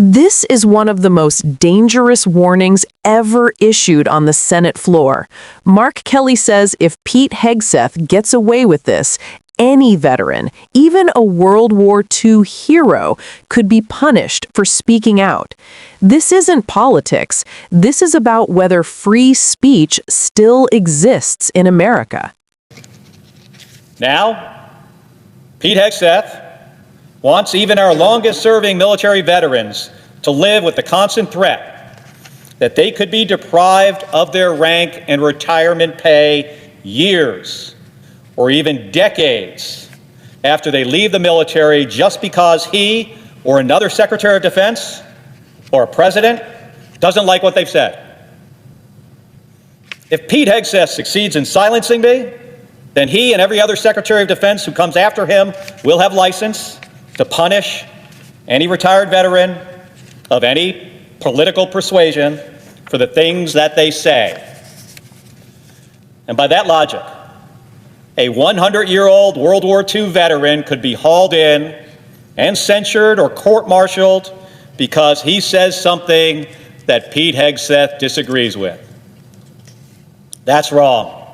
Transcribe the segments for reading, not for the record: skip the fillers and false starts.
This is one of the most dangerous warnings ever issued on the Senate floor. Mark Kelly says if Pete Hegseth gets away with this, any veteran, even a World War II hero, could be punished for speaking out. This isn't politics. This is about whether free speech still exists in America. Now, Pete Hegseth wants even our longest-serving military veterans to live with the constant threat that they could be deprived of their rank and retirement pay years or even decades after they leave the military just because he or another Secretary of Defense or a president doesn't like what they've said. If Pete Hegseth succeeds in silencing me, then he and every other Secretary of Defense who comes after him will have license to punish any retired veteran of any political persuasion for the things that they say. And by that logic, a 100-year-old World War II veteran could be hauled in and censured or court-martialed because he says something that Pete Hegseth disagrees with. That's wrong.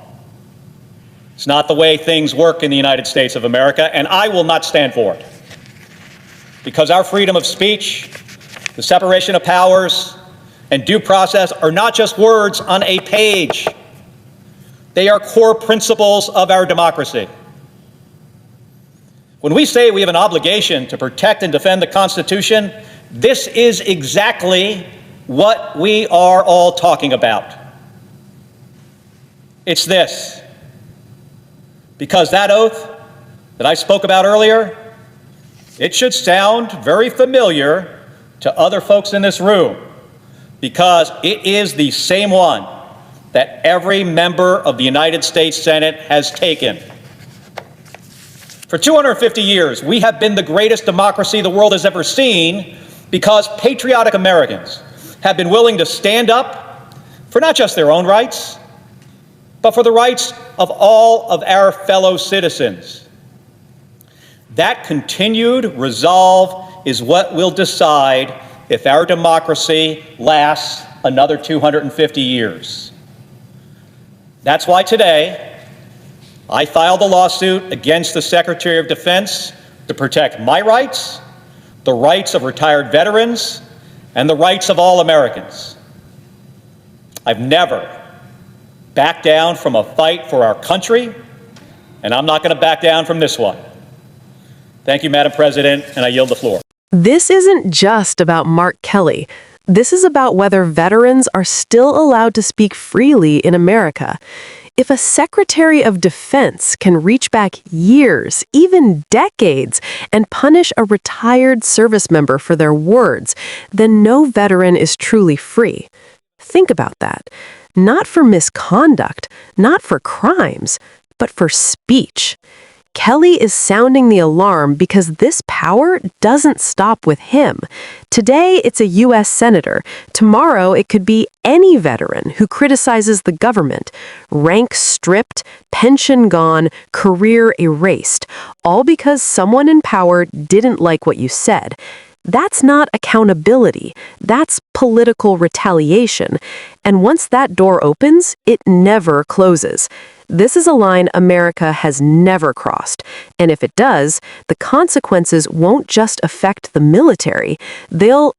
It's not the way things work in the United States of America, and I will not stand for it. Because our freedom of speech, the separation of powers, and due process are not just words on a page. They are core principles of our democracy. When we say we have an obligation to protect and defend the Constitution, this is exactly what we are all talking about. It's this. Because that oath that I spoke about earlier, it should sound very familiar to other folks in this room, because it is the same one that every member of the United States Senate has taken. For 250 years, we have been the greatest democracy the world has ever seen because patriotic Americans have been willing to stand up for not just their own rights, but for the rights of all of our fellow citizens. That continued resolve is what will decide if our democracy lasts another 250 years. That's why today I filed a lawsuit against the Secretary of Defense to protect my rights, the rights of retired veterans, and the rights of all Americans. I've never backed down from a fight for our country, and I'm not going to back down from this one. Thank you, Madam President, and I yield the floor. This isn't just about Mark Kelly. This is about whether veterans are still allowed to speak freely in America. If a Secretary of Defense can reach back years, even decades, and punish a retired service member for their words, then no veteran is truly free. Think about that. Not for misconduct, not for crimes, but for speech. Kelly is sounding the alarm because this power doesn't stop with him. Today, it's a U.S. senator. Tomorrow, it could be any veteran who criticizes the government. Rank stripped, pension gone, career erased, all because someone in power didn't like what you said. That's not accountability. That's political retaliation. And once that door opens, it never closes. This is a line America has never crossed. And if it does, the consequences won't just affect the military. They'll